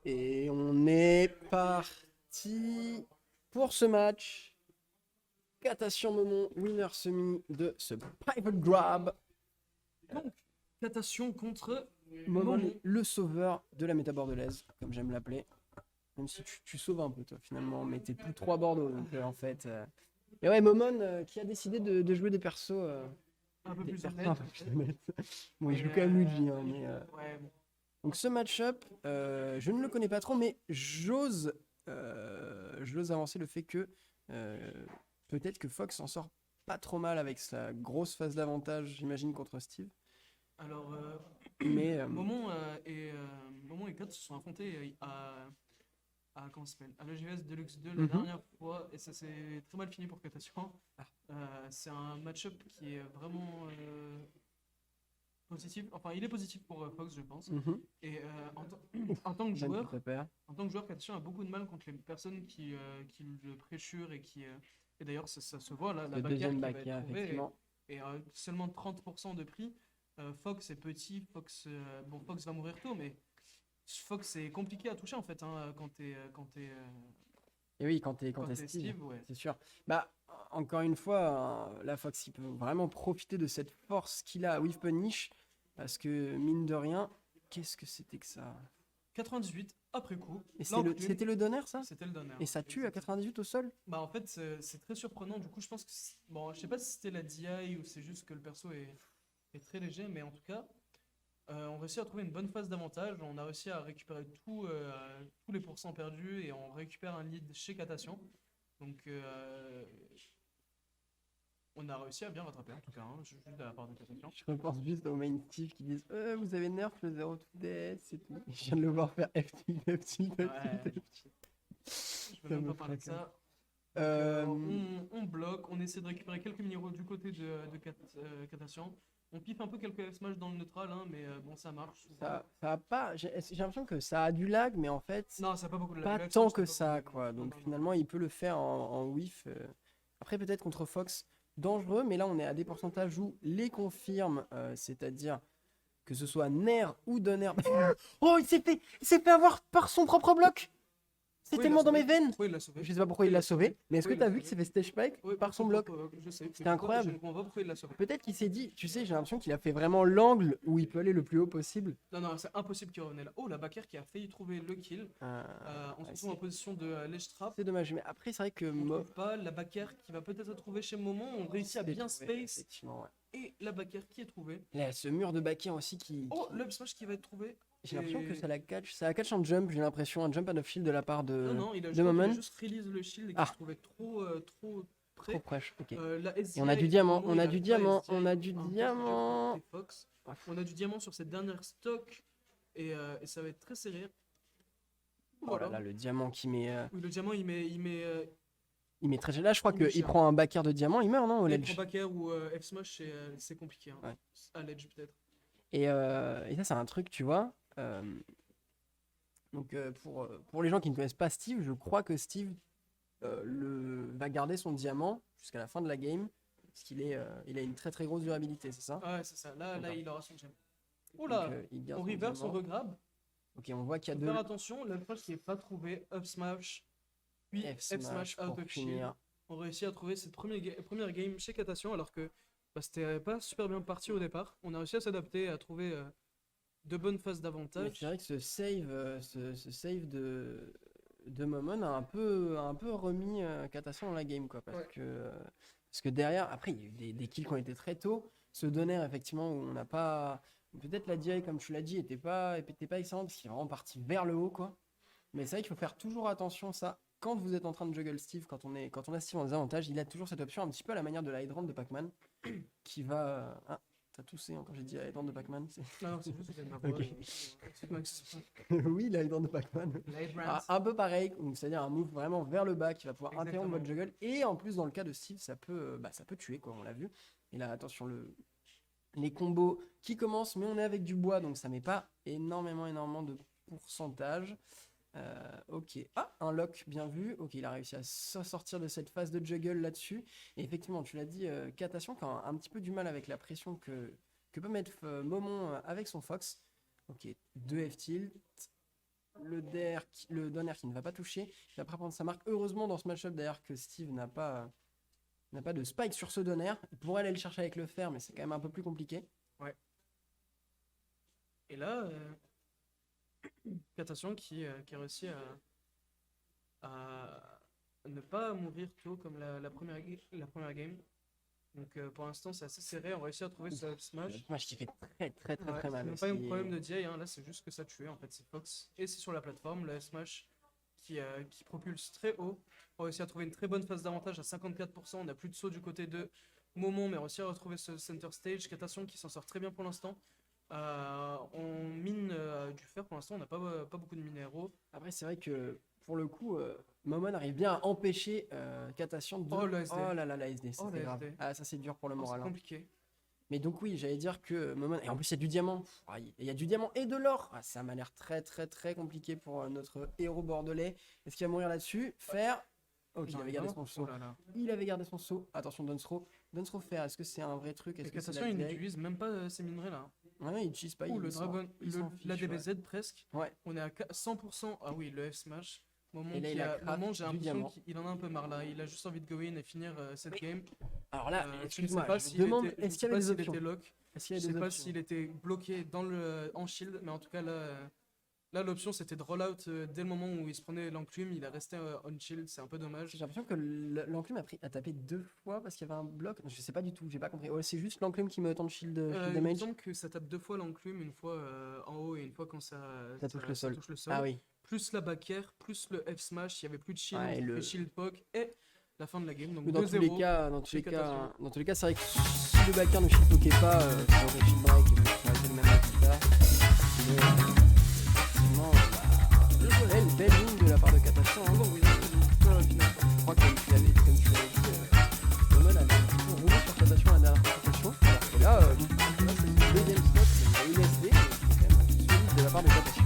Et on est parti pour ce match. Catation Momon, winner semi de ce Private Grab. Donc, Catation contre Momon, Momon. le sauveur de la méta bordelaise, comme j'aime l'appeler. Même si tu sauves un peu, toi, finalement. Mais t'es plus 3 Bordeaux, donc en fait. Et ouais, Momon qui a décidé de jouer des persos. Un peu Des plus persos honnête. un peu plus honnêtes. Bon, il Et, joue quand même Luigi, hein, mais. Ouais, bon. Donc ce match-up, je ne le connais pas trop, mais j'ose avancer le fait que peut-être que Fox s'en sort pas trop mal avec sa grosse phase d'avantage, j'imagine, contre Steve. Alors, Mais Momon et Kat se sont affrontés comment ça s'appelle, à l'EGS Deluxe 2 la mhm. dernière fois, et ça s'est très mal fini pour Catation. Ah. C'est un match-up qui est vraiment positif. Enfin, il est positif pour Fox, je pense. Mhm. Et en tant que Jeanne qui joueur, prépare. Catation a beaucoup de mal contre les personnes qui le pressurent et d'ailleurs, ça se voit là, la Le bagarre deuxième qui va backer, être trouvée effectivement. et seulement 30% de prix. Fox est petit, Fox va mourir tôt, mais Fox c'est compliqué à toucher en fait hein, Et oui, quand t'es quand t'es Steve, Steve, ouais. c'est sûr. Bah, encore une fois, la Fox, il peut vraiment profiter de cette force qu'il a à Whiff Punish, parce que, mine de rien, qu'est-ce que c'était que ça? 98 après coup. Et L'enclume, c'était le donner, ça? c'était le donner. Et ça tue à 98 au sol? Bah en fait c'est très surprenant. Du coup je pense que bon je sais pas si c'était la DI ou c'est juste que le perso est très léger, mais en tout cas on réussit à trouver une bonne phase d'avantage. On a réussi à récupérer tous les pourcents perdus et on récupère un lead chez Catation. Donc on a réussi à bien rattraper en tout cas, hein, juste de la part de Catation. Je repense juste au main Steve qui disent vous avez nerf le 0 to death et tout. Je viens de le voir faire F-tilt, F-tilt, F-tilt, Ouais, F-tilt. je peux Ça même me pas parler de fracasse. ça. Donc Euh, on bloque, on essaie de récupérer quelques minéraux du côté de Catation. On pipe un peu quelques F-smash dans le neutral, hein, mais bon, ça marche souvent. ça a pas. J'ai l'impression que ça a du lag, mais en fait, Non, ça n'a pas beaucoup de lag. pas Le tant F-smash que n'a pas beaucoup de ça, lag, non. quoi. Non, Donc non, non. finalement, il peut le faire en whiff. Après, peut-être contre Fox, dangereux, mais là, on est à des pourcentages où les confirme, c'est-à-dire que ce soit Nair ou Donner. Oh, il s'est fait avoir par son propre bloc! C'est Oui, il l'a tellement dans mes sauvé. veines! Oui, il l'a sauvé. Je sais pas pourquoi il l'a sauvé, mais est-ce que Oui, il t'as l'a vu qu'il sauvé. s'est fait stage spike Oui, par son bloc? je sais. C'était incroyable. Je ne comprends pas pourquoi il l'a sauvé. Peut-être qu'il s'est dit, tu sais, j'ai l'impression qu'il a fait vraiment l'angle où il peut aller le plus haut possible. Non, non, c'est impossible qu'il revenait là. Oh, la backer qui a failli trouver le kill. On se retrouve en position de ledge trap. C'est dommage, mais après, c'est vrai que On trouve pas la backer qui va peut-être se trouver chez Momon. On réussit à bien space. Effectivement, ouais. Et la backer qui est trouvée. Là, ce mur de backer aussi qui. Oh, le up smash qui va être trouvé. J'ai l'impression que Et- ça la catch. Ça la catch en jump, j'ai l'impression, un jump out of shield de la part Non, de, non, de je crois qu'il a Momon. juste release le shield et qu'il Ah. se trouvait trop près. Trop fraîche, ok. La SDI, Et on a du diamant, Momon, on il a a du pas diamant, SDI, on a du un peu plus dur diamant. côté Fox. On a du diamant sur cette dernière stock et ça va être très serré. Oh là là, le diamant qui met. Oui, le diamant Il met très. Là, je crois il met qu'il cher. prend un backer de diamant, il meurt, non, au Les ledge. pro backer ou F-smash, c'est compliqué. Hein. Ouais. À l'edge peut-être. Et ça, c'est un truc, tu vois. Donc, pour les gens qui ne connaissent pas Steve, je crois que Steve va garder son diamant jusqu'à la fin de la game. Parce il a une très très grosse durabilité, c'est ça? Ah ouais, c'est ça. Là, D'accord. il aura son diamant. Oh Donc, là, il garde on son reverse, on diamant. regrab. Ok, on voit qu'il y a Faut deux faire attention, le punch qui n'est pas trouvé, up smash, puis F-smash out pour of shield. finir. On réussit à trouver cette première game chez Catation alors que c'était pas super bien parti au départ. On a réussi à s'adapter, à trouver de bonnes phases Mais d'avantage. c'est vrai que ce save de Momon a un peu remis Katasson dans la game, quoi. Parce que derrière, après, il y a eu des kills qui ont été très tôt. Ce donner, effectivement, où on n'a pas. Peut-être la DI, comme tu l'as dit, était pas excellente parce qu'il est vraiment parti vers le haut, quoi. Mais c'est vrai qu'il faut faire toujours attention, ça. Quand vous êtes en train de juggle Steve, quand on a Steve en désavantage, il a toujours cette option un petit peu à la manière de la Hydran de Pac-Man qui va. Ah, t'as toussé hein, quand j'ai dit la Hydran de Pac-Man. Non, c'est juste que ma Ok. voix. Oui, la Hydran de Pac-Man. Un peu pareil, donc c'est-à-dire un move vraiment vers le bas qui va pouvoir interrompre votre juggle. Et en plus, dans le cas de Steve, ça peut tuer, quoi, on l'a vu. Et là, attention, les combos qui commencent, mais on est avec du bois, donc ça met pas énormément de pourcentage. Ok, un lock bien vu. Ok, il a réussi à sortir de cette phase de juggle là-dessus. Et effectivement, tu l'as dit, Catation qui a un petit peu du mal avec la pression que peut mettre Momon avec son Fox. Ok, 2 F-tilt. le Donner qui ne va pas toucher, qui va pas prendre sa marque. Heureusement dans ce match-up d'ailleurs que Steve n'a pas de spike sur ce Donner. Il pourrait aller le chercher avec le fer, mais c'est quand même un peu plus compliqué. Ouais. Et là, Katation qui a réussi à ne pas mourir tôt comme la première game. Donc pour l'instant c'est assez serré, on réussit à trouver ce smash. Le match qui fait très mal. C'est pas un problème de DI, hein. Là c'est juste que ça tuait en fait, c'est Fox. Et c'est sur la plateforme, le smash qui propulse très haut. On réussit à trouver une très bonne phase d'avantage à 54%, on n'a plus de saut du côté de Momon, mais on réussit à retrouver ce center stage. Katation qui s'en sort très bien pour l'instant. On mine du fer pour l'instant, on n'a pas beaucoup de minéraux. Après c'est vrai que pour le coup, Momon arrive bien à empêcher Katation de... Oh, le SD. Oh là là, la SD, Oh, c'était le grave. SD. Ah, ça c'est dur pour le C'est moral. Hein. compliqué. Mais donc oui, j'allais dire que Momon... Et en plus il y a du diamant. Il y a du diamant et de l'or. Ah, ça m'a l'air très compliqué pour notre héros bordelais. Est-ce qu'il va mourir là-dessus? Faire... Ok, il avait gardé son saut. Oh là là. Il avait gardé son saut. Attention, Dunsthrow. Dunsthrow faire, est-ce que c'est un vrai truc? Et Est-ce que c'est Katation la il DI? n'utilise même pas ces minerais là. Ah non, il n'utilise pas. Le il s'en- Dragon, il s'en la fiche, DBZ presque. Ouais. On est à 100%. Ah oui, le F-Smash. Moment Et là, il a craft j'ai du l'impression diamant. qu'il en a un peu marre là. Il a juste envie de go in et finir cette game. Alors là, Je ne sais excuse-moi, pas je s'il demande, était, je est-ce sais qu'il y pas avait des s'il options? était lock. Est-ce qu'il Je y a sais des pas options? s'il était bloqué en shield, mais en tout cas là l'option c'était de roll out dès le moment où il se prenait l'enclume, il est resté on shield, c'est un peu dommage. J'ai l'impression que l'enclume a tapé 2 fois parce qu'il y avait un bloc. Je sais pas du tout, j'ai pas compris. Ouais, c'est juste l'enclume qui met autant de shield Il me damage. semble que ça tape 2 fois l'enclume, une fois en haut et une fois quand ça touche le sol. touche le sol. Ah oui. Plus la back air, plus le F smash, il y avait plus de shield, Ouais, le shield poke et la fin de la game. Donc Dans tous 2-0. les cas, chez Katation. c'est vrai que si le backer ne shitpoquait pas, ça aurait shield break et ça aurait été le même résultat. Mais effectivement, une belle ligne de la part de Katation. Hein. Donc, je crois que comme tu l'avais dit, Momon avait un petit peu roulé sur Katation à la dernière compétition. Alors que là, c'est le deuxième spot, il y a une SD, mais c'est quand même solide de la part de Katation.